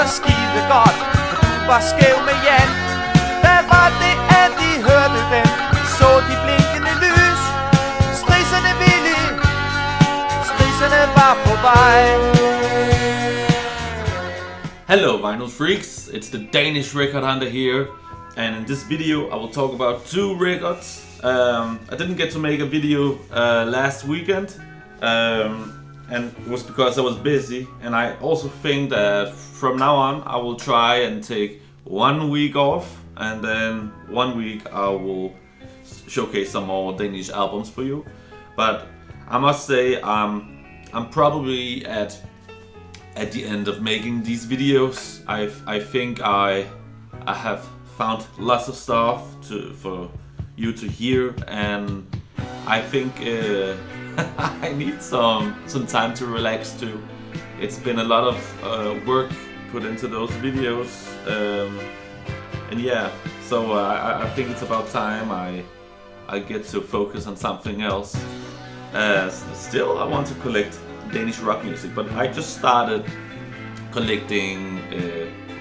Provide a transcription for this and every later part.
dig skide godt, for du var skæv med Jan. Hvad var det, at de hørte den? Så de blinkende lys. Strisserne ville, strisserne var på vej. Hello vinyl freaks, it's the Danish record hunter here, and in this video I will talk about two records. I didn't get to make a video last weekend, and it was because I was busy, and I also think that from now on I will try and take 1 week off, and then 1 week I will showcase some more Danish albums for you. But I must say I'm probably at the end of making these videos. I think I have found lots of stuff for you to hear, and I think I need some time to relax too. It's been a lot of work put into those videos, and yeah, so I think it's about time I get to focus on something else. Still, I want to collect Danish rock music, but I just started collecting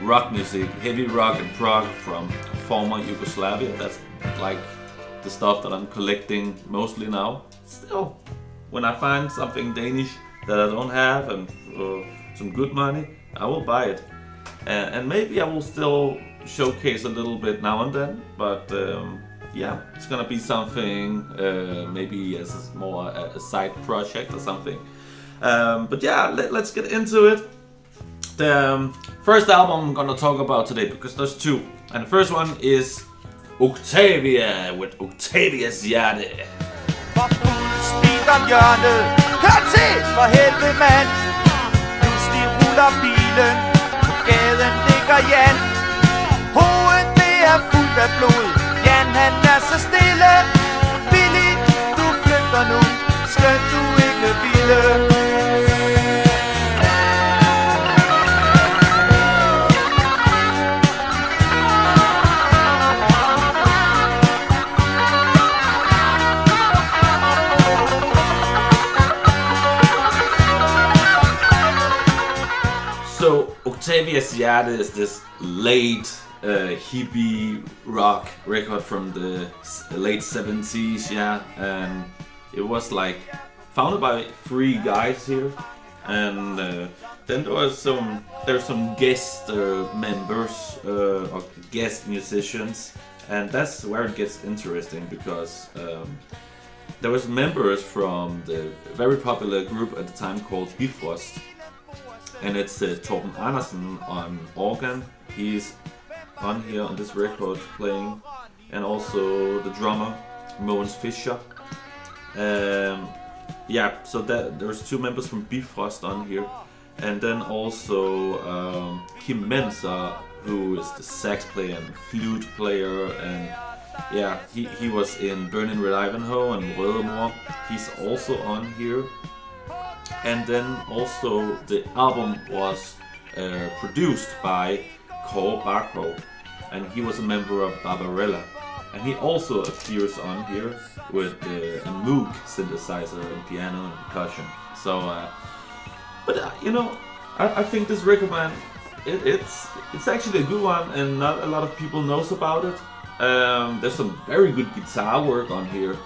rock music, heavy rock and prog from former Yugoslavia. That's like the stuff that I'm collecting mostly now. Still, when I find something Danish that I don't have and for some good money, I will buy it. And maybe I will still showcase a little bit now and then, but yeah, it's gonna be something maybe as more a side project or something. But yeah, let's get into it. The first album I'm gonna talk about today, because there's two, and the first one is Octavia with Octavias hjerte. For fuld speed om hjørnet. Kør til, for helvede mand. Pludselig ruller bilen. På gaden ligger Jan. Hovedet det er fuldt af blod. Jan han er så stille. Billy, du flygter nu. Skønt du ikke ville. So Octavia's hjerte is this late hippie rock record from the late 70s, yeah, and it was like founded by 3 guys here, and then there's some guest members or guest musicians, and that's where it gets interesting, because there was members from the very popular group at the time called Bifrost. And it's Torben Andersen on organ. He's on here on this record playing, and also the drummer Mogens Fischer. Yeah, so there's 2 members from Bifrost on here, and then also Kim Menser, who is the sax player and flute player, and yeah, he was in Burning Red Ivanhoe and Rødemor. He's also on here. And then also the album was produced by Kåre Barkov, and he was a member of Barbarella, and he also appears on here with a Moog synthesizer and piano and percussion. So, but you know, I think this record, man, it's actually a good one, and not a lot of people knows about it. There's some very good guitar work on here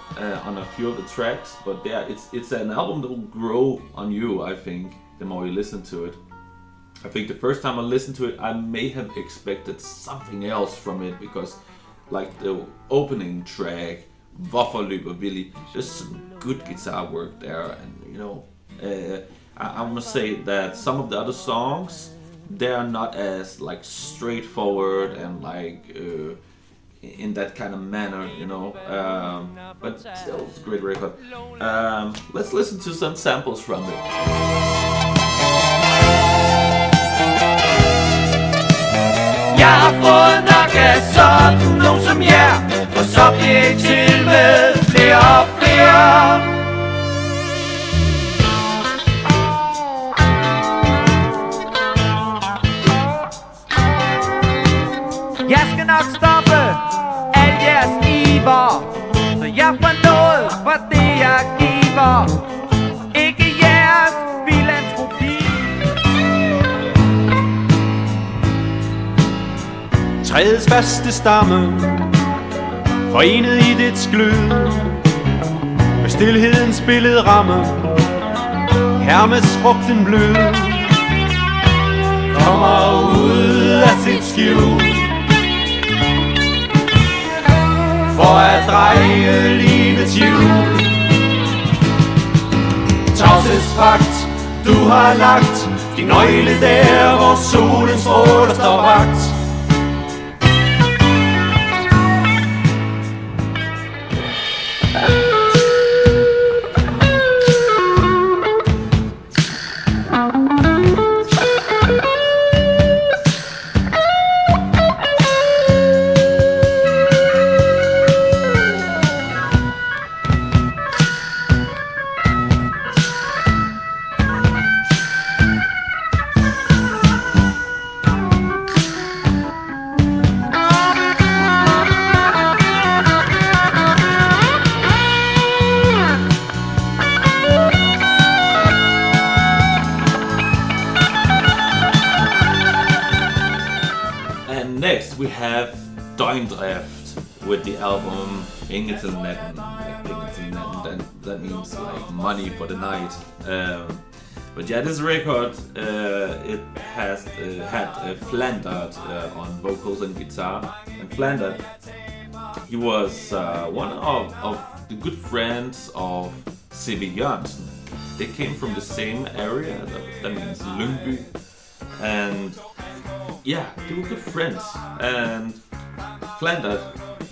on a few of the tracks, but yeah, it's an album that will grow on you, I think, the more you listen to it. I think the first time I listened to it, I may have expected something else from it, because like the opening track, Hvorfor løber Willy, there's some good guitar work there, and you know, I must say that some of the other songs, they are not as like straightforward and like in that kind of manner, you know, but still it's a great record. Let's listen to some samples from it. Jeg har fået nok af sådan nogen som jer, og så bliver jeg til med flere og flere. Jeg skal nok stoppe al jeres iver, så jeg får noget for det jeg giver. Ikke jeres filantropi. Træets faste stamme, forenet i dets glød, med stilhedens billedramme, Hermes frugten blød, kommer ud af sit skjul, for at dreje livets hjul. Tavshedspagt, du har lagt din nøgle der, hvor solens stråler står vagt. Next we have Døgndrift with the album Ingenting, that means like money for the night. But yeah, this record it has had Flandert on vocals and guitar. And Flandert, he was one of the good friends of C.V. Jørgensen. They came from the same area, that means Lyngby, and yeah, they were good friends. And Flandert,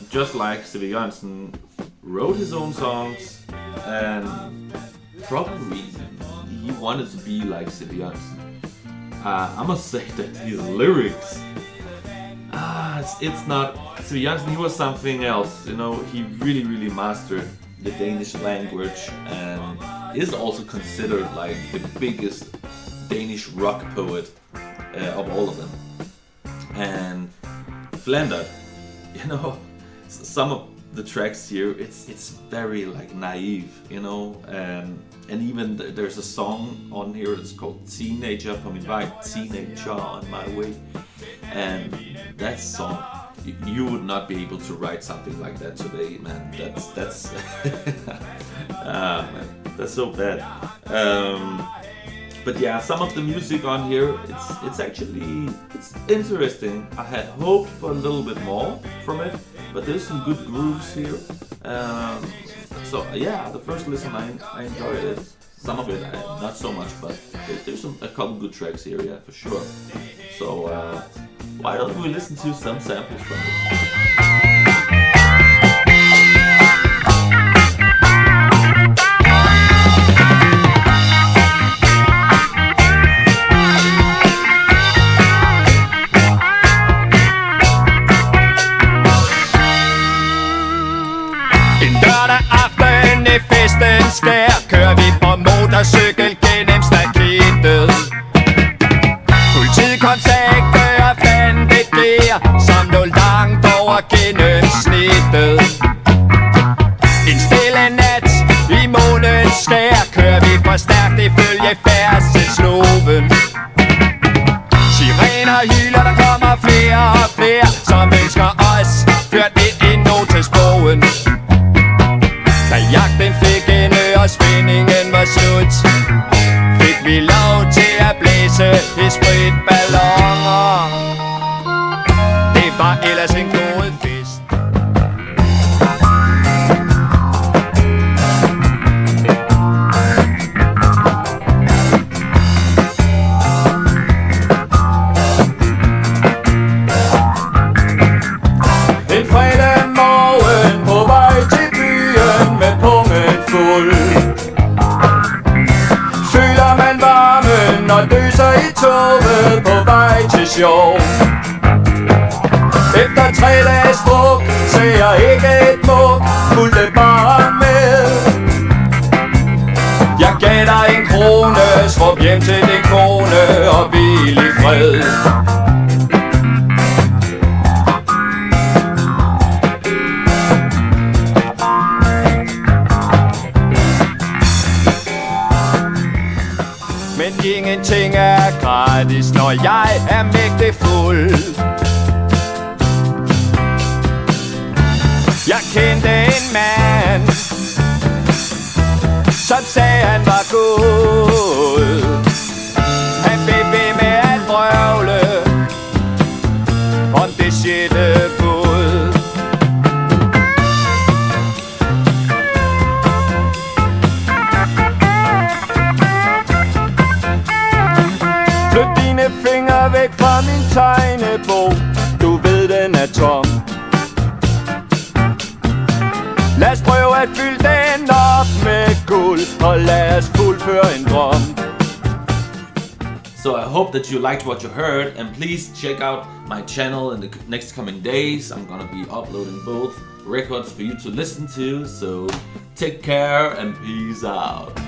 just like C.V. Jørgensen, wrote his own songs, and probably he wanted to be like C.V. Jørgensen. I must say that his lyrics, it's not C.V. Jørgensen. He was something else. You know, he really mastered the Danish language and is also considered like the biggest Danish rock poet of all of them. And Flandert, you know, some of the tracks here, it's very like naive, you know, and even there's a song on here that's called Teenager på min vej, Teenager on my way, and that song, you would not be able to write something like that today, man. That's man, that's so bad. But yeah, some of the music on here, it's actually interesting. I had hoped for a little bit more from it, but there's some good grooves here. So yeah, the first listen I enjoyed it. Some of it not so much, but there's a couple good tracks here, yeah, for sure. So why don't we listen to some samples from it? Skær, kører vi på motorcykel gennem staketet. Politikontakter og fandt et gær, som lå langt over gennemsnittet. En stille nat i månens skær, kører vi for stærkt ifølge færdselsloven. Sirener hyler, der kommer flere og flere, som ønsker os ført ind i notesbogen. Da jagten fik ende og spændingen var slut, fik vi lov til at blæse i spritballoner. Det var ellers en god fest. En fredag morgen på vej til byen med pungen fuld, føler man varmen og døser i toget på vej til sjov. Efter 3 dages druk ser jeg ikke et muk, fulgte bare med. Jeg gav dig 1 krone, svup hjem til din kone og hvil i fred. Men ingenting er gratis, når jeg er mægtig fuld. kendte en mand, som sagde han var god. Han blev ved med at vrøvle om det sjette bud. Flyt dine fingre væk fra min tegnebog, du ved den er tom. Lad os prøve at fylde den op med guld, og lad os fuldføre en drøm. So I hope that you liked what you heard, and please check out my channel in the next coming days. I'm gonna be uploading both records for you to listen to, so take care and peace out.